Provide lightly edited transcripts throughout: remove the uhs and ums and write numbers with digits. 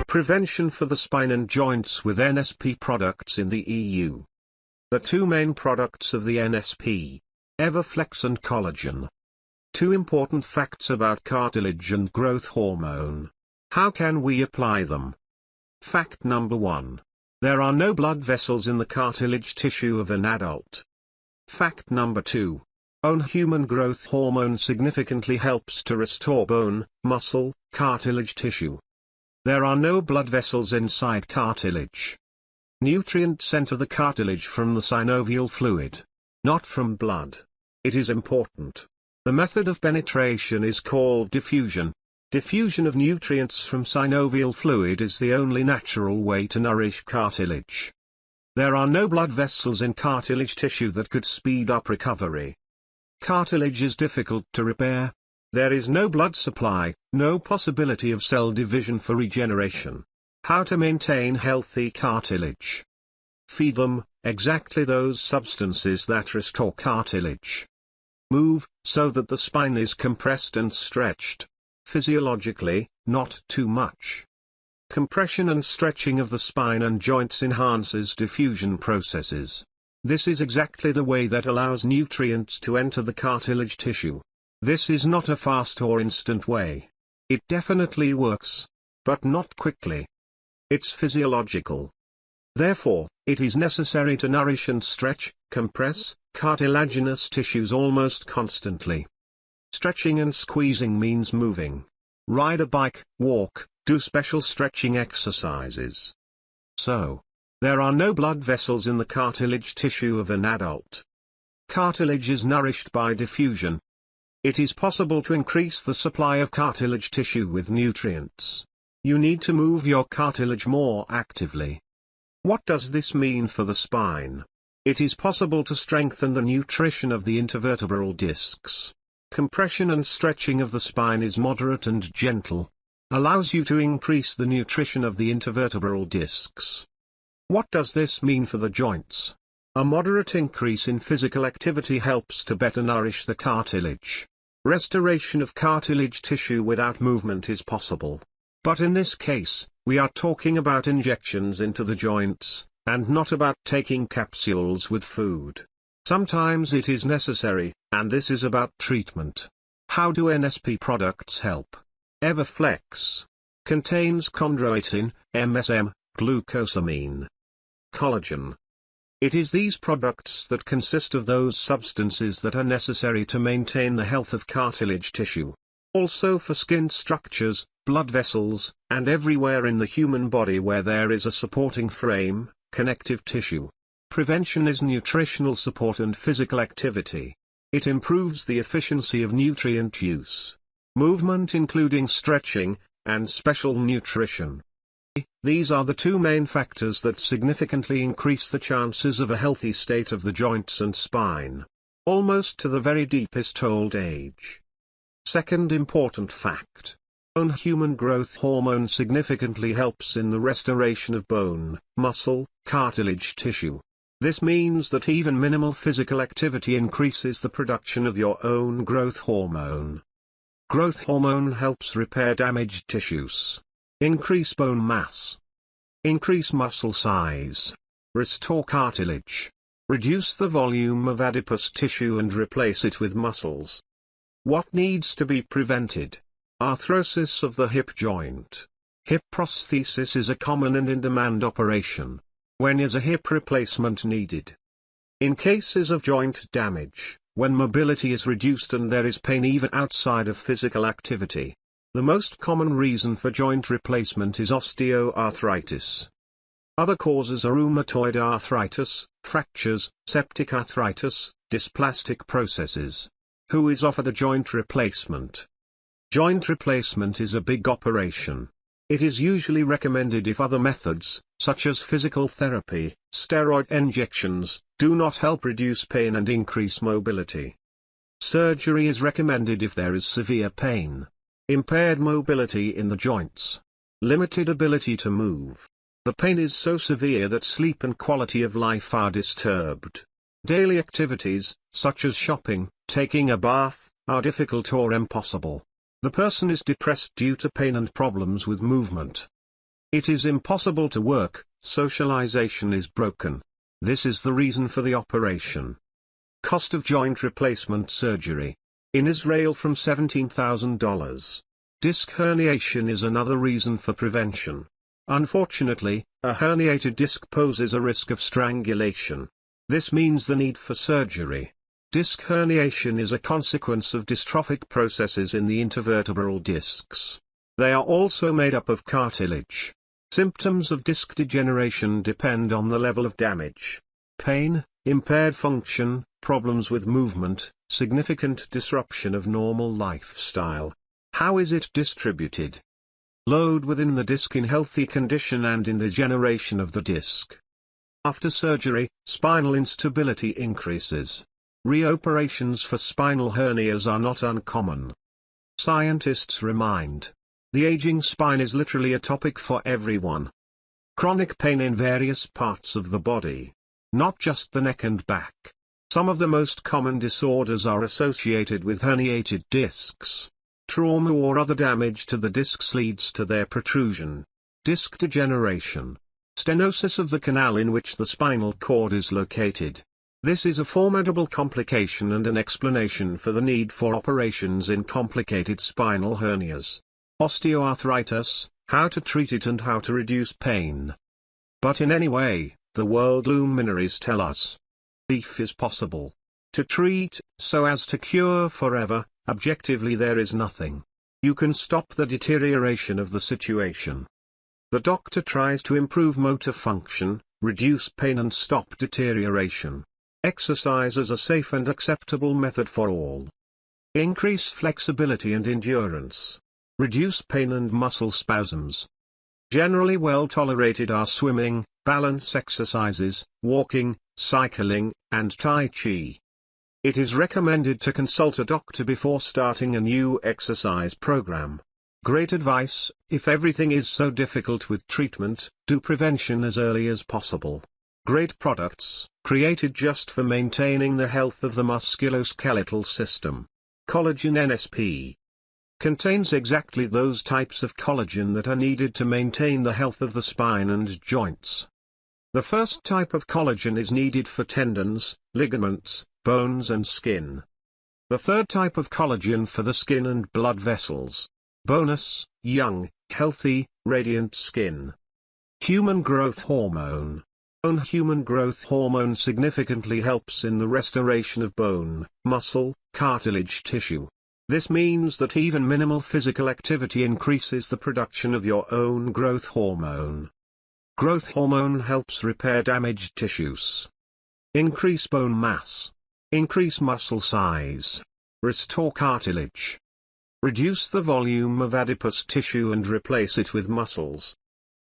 Prevention for the spine and joints with NSP products in the EU. The two main products of the NSP, Everflex and collagen. Two important facts about cartilage and growth hormone. How can we apply them? Fact number 1. There are no blood vessels in the cartilage tissue of an adult. Fact number 2. Human growth hormone significantly helps to restore bone, muscle, cartilage tissue. There are no blood vessels inside cartilage. Nutrients enter the cartilage from the synovial fluid, not from blood. It is important. The method of penetration is called diffusion. Diffusion of nutrients from synovial fluid is the only natural way to nourish cartilage. There are no blood vessels in cartilage tissue that could speed up recovery. Cartilage is difficult to repair. There is no blood supply, no possibility of cell division for regeneration. How to maintain healthy cartilage? Feed them, exactly those substances that restore cartilage. Move, so that the spine is compressed and stretched. Physiologically, not too much. Compression and stretching of the spine and joints enhances diffusion processes. This is exactly the way that allows nutrients to enter the cartilage tissue. This is not a fast or instant way. It definitely works, but not quickly. It's physiological. Therefore, it is necessary to nourish and stretch, compress, cartilaginous tissues almost constantly. Stretching and squeezing means moving. Ride a bike, walk, do special stretching exercises. So, there are no blood vessels in the cartilage tissue of an adult. Cartilage is nourished by diffusion. It is possible to increase the supply of cartilage tissue with nutrients. You need to move your cartilage more actively. What does this mean for the spine? It is possible to strengthen the nutrition of the intervertebral discs. Compression and stretching of the spine is moderate and gentle. Allows you to increase the nutrition of the intervertebral discs. What does this mean for the joints? A moderate increase in physical activity helps to better nourish the cartilage. Restoration of cartilage tissue without movement is possible. But in this case, we are talking about injections into the joints, and not about taking capsules with food. Sometimes it is necessary, and this is about treatment. How do NSP products help? Everflex contains chondroitin, MSM, glucosamine, collagen. It is these products that consist of those substances that are necessary to maintain the health of cartilage tissue. Also for skin structures, blood vessels, and everywhere in the human body where there is a supporting frame, connective tissue. Prevention is nutritional support and physical activity. It improves the efficiency of nutrient use. Movement including stretching, and special nutrition. These are the two main factors that significantly increase the chances of a healthy state of the joints and spine. Almost to the very deepest old age. Second important fact. Human growth hormone significantly helps in the restoration of bone, muscle, cartilage tissue. This means that even minimal physical activity increases the production of your own growth hormone. Growth hormone helps repair damaged tissues. Increase bone mass. Increase muscle size. Restore cartilage. Reduce the volume of adipose tissue and replace it with muscles. What needs to be prevented? Arthrosis of the hip joint. Hip prosthesis is a common and in-demand operation. When is a hip replacement needed? In cases of joint damage, when mobility is reduced and there is pain even outside of physical activity. The most common reason for joint replacement is osteoarthritis. Other causes are rheumatoid arthritis, fractures, septic arthritis, dysplastic processes. Who is offered a joint replacement? Joint replacement is a big operation. It is usually recommended if other methods, such as physical therapy, steroid injections, do not help reduce pain and increase mobility. Surgery is recommended if there is severe pain, impaired mobility in the joints, limited ability to move. The pain is so severe that sleep and quality of life are disturbed. Daily activities, such as shopping, taking a bath, are difficult or impossible. The person is depressed due to pain and problems with movement. It is impossible to work, socialization is broken. This is the reason for the operation. Cost of joint replacement surgery. In Israel from $17,000. Disc herniation is another reason for prevention. Unfortunately, a herniated disc poses a risk of strangulation. This means the need for surgery. Disc herniation is a consequence of dystrophic processes in the intervertebral discs. They are also made up of cartilage. Symptoms of disc degeneration depend on the level of damage. Pain, impaired function, problems with movement, significant disruption of normal lifestyle. How is it distributed? Load within the disc in healthy condition and in degeneration of the disc. After surgery, spinal instability increases. Reoperations for spinal hernias are not uncommon. Scientists remind. The aging spine is literally a topic for everyone. Chronic pain in various parts of the body. Not just the neck and back. Some of the most common disorders are associated with herniated discs. Trauma or other damage to the discs leads to their protrusion. Disc degeneration. Stenosis of the canal in which the spinal cord is located. This is a formidable complication and an explanation for the need for operations in complicated spinal hernias. Osteoarthritis, how to treat it and how to reduce pain. But in any way, the world luminaries tell us. Relief is possible. To treat, so as to cure forever, objectively there is nothing. You can stop the deterioration of the situation. The doctor tries to improve motor function, reduce pain and stop deterioration. Exercise is a safe and acceptable method for all. Increase flexibility and endurance. Reduce pain and muscle spasms. Generally well tolerated are swimming, balance exercises, walking, cycling, and Tai Chi. It is recommended to consult a doctor before starting a new exercise program. Great advice: if everything is so difficult with treatment, do prevention as early as possible. Great products, created just for maintaining the health of the musculoskeletal system. Collagen NSP. Contains exactly those types of collagen that are needed to maintain the health of the spine and joints. The first type of collagen is needed for tendons, ligaments, bones and skin. The third type of collagen for the skin and blood vessels. Bonus, young, healthy, radiant skin. Human growth hormone. Human growth hormone significantly helps in the restoration of bone, muscle, cartilage tissue. This means that even minimal physical activity increases the production of your own growth hormone. Growth hormone helps repair damaged tissues. Increase bone mass. Increase muscle size. Restore cartilage. Reduce the volume of adipose tissue and replace it with muscles.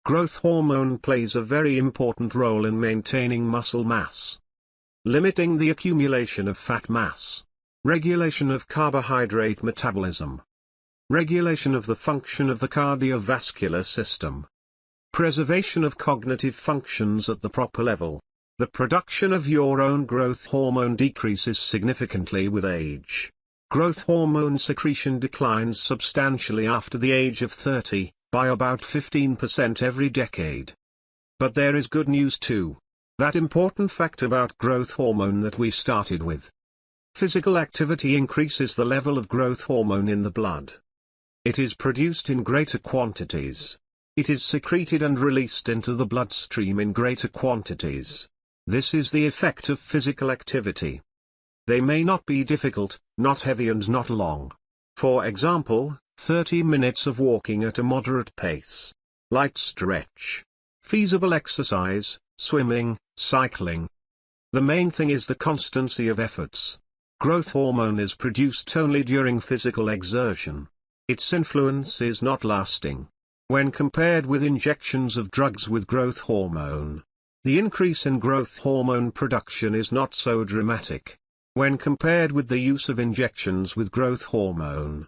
Growth hormone plays a very important role in maintaining muscle mass. Limiting the accumulation of fat mass. Regulation of carbohydrate metabolism. Regulation of the function of the cardiovascular system. Preservation of cognitive functions at the proper level. The production of your own growth hormone decreases significantly with age. Growth hormone secretion declines substantially after the age of 30, by about 15% every decade. But there is good news too. That important fact about growth hormone that we started with. Physical activity increases the level of growth hormone in the blood. It is produced in greater quantities. It is secreted and released into the bloodstream in greater quantities. This is the effect of physical activity. They may not be difficult, not heavy and not long. For example, 30 minutes of walking at a moderate pace. Light stretch. Feasible exercise, swimming, cycling. The main thing is the constancy of efforts. Growth hormone is produced only during physical exertion. Its influence is not lasting. When compared with injections of drugs with growth hormone, the increase in growth hormone production is not so dramatic. When compared with the use of injections with growth hormone.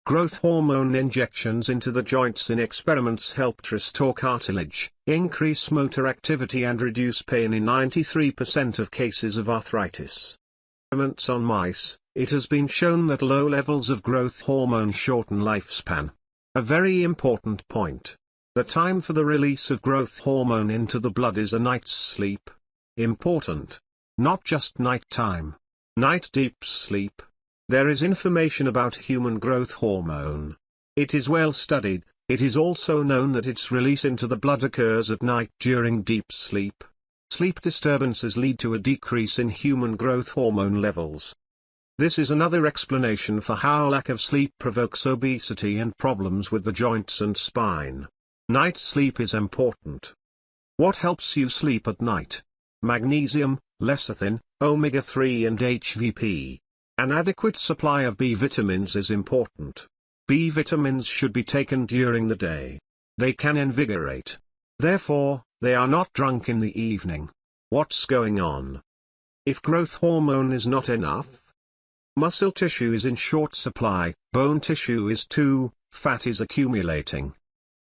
Growth hormone injections into the joints in experiments helped restore cartilage, increase motor activity and reduce pain in 93% of cases of arthritis. Experiments on mice, it has been shown that low levels of growth hormone shorten lifespan. A very important point. The time for the release of growth hormone into the blood is a night's sleep. Important. Not just night time. Night deep sleep. There is information about human growth hormone. It is well studied. It is also known that its release into the blood occurs at night during deep sleep. Sleep disturbances lead to a decrease in human growth hormone levels. This is another explanation for how lack of sleep provokes obesity and problems with the joints and spine. Night sleep is important. What helps you sleep at night? Magnesium, lecithin, omega-3 and HVP. An adequate supply of B vitamins is important. B vitamins should be taken during the day. They can invigorate. Therefore, they are not drunk in the evening. What's going on? If growth hormone is not enough, muscle tissue is in short supply, bone tissue is too, fat is accumulating.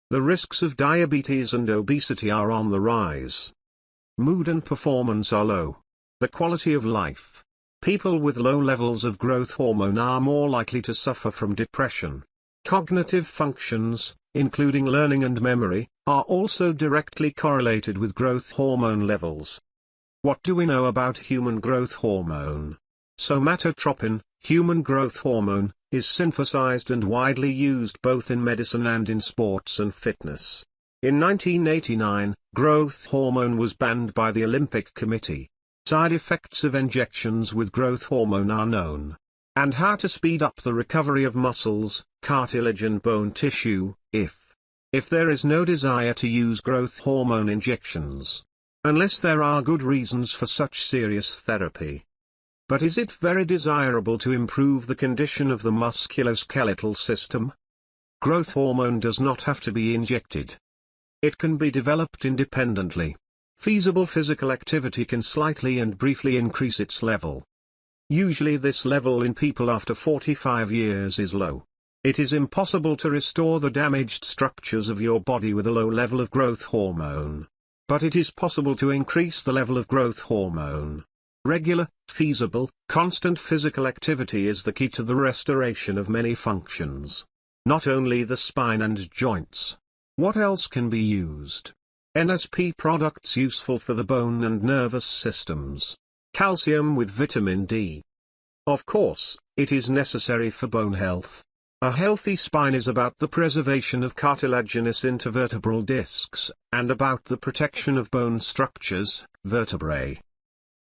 The risks of diabetes and obesity are on the rise. Mood and performance are low. The quality of life. People with low levels of growth hormone are more likely to suffer from depression. Cognitive functions, including learning and memory, are also directly correlated with growth hormone levels. What do we know about human growth hormone? Somatotropin, human growth hormone, is synthesized and widely used both in medicine and in sports and fitness. In 1989, growth hormone was banned by the Olympic Committee. Side effects of injections with growth hormone are known. And how to speed up the recovery of muscles, cartilage and bone tissue, if there is no desire to use growth hormone injections. Unless there are good reasons for such serious therapy. But is it very desirable to improve the condition of the musculoskeletal system? Growth hormone does not have to be injected. It can be developed independently. Feasible physical activity can slightly and briefly increase its level. Usually this level in people after 45 years is low. It is impossible to restore the damaged structures of your body with a low level of growth hormone. But it is possible to increase the level of growth hormone. Regular, feasible, constant physical activity is the key to the restoration of many functions. Not only the spine and joints. What else can be used? NSP products useful for the bone and nervous systems. Calcium with vitamin D. Of course, it is necessary for bone health. A healthy spine is about the preservation of cartilaginous intervertebral discs, and about the protection of bone structures, vertebrae.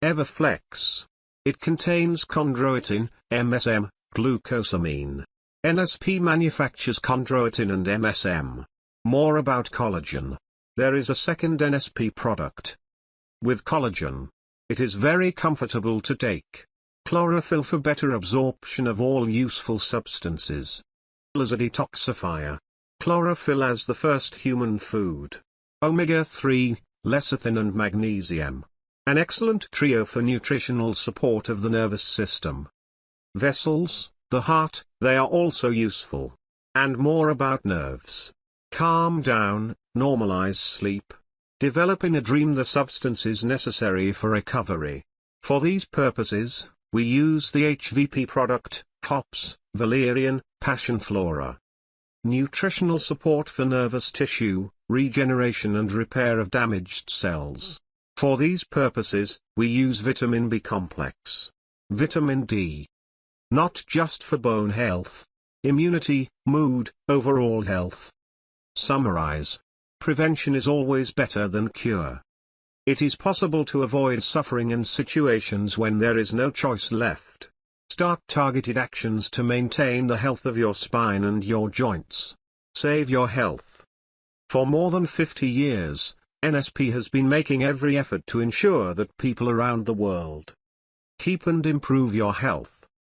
Everflex. It contains chondroitin, MSM, glucosamine. NSP manufactures chondroitin and MSM. More about collagen. There is a second NSP product. With collagen. It is very comfortable to take. Chlorophyll for better absorption of all useful substances. As a detoxifier. Chlorophyll as the first human food. Omega-3, lecithin and magnesium. An excellent trio for nutritional support of the nervous system. Vessels, the heart, they are also useful. And more about nerves. Calm down, normalize sleep. Develop in a dream the substances necessary for recovery. For these purposes, we use the HVP product, hops, valerian, passiflora. Nutritional support for nervous tissue, regeneration and repair of damaged cells. For these purposes, we use vitamin B complex. Vitamin D. Not just for bone health. Immunity, mood, overall health. Summarize. Prevention is always better than cure. It is possible to avoid suffering in situations when there is no choice left. Start targeted actions to maintain the health of your spine and your joints. Save your health. For more than 50 years, NSP has been making every effort to ensure that people around the world keep and improve your health.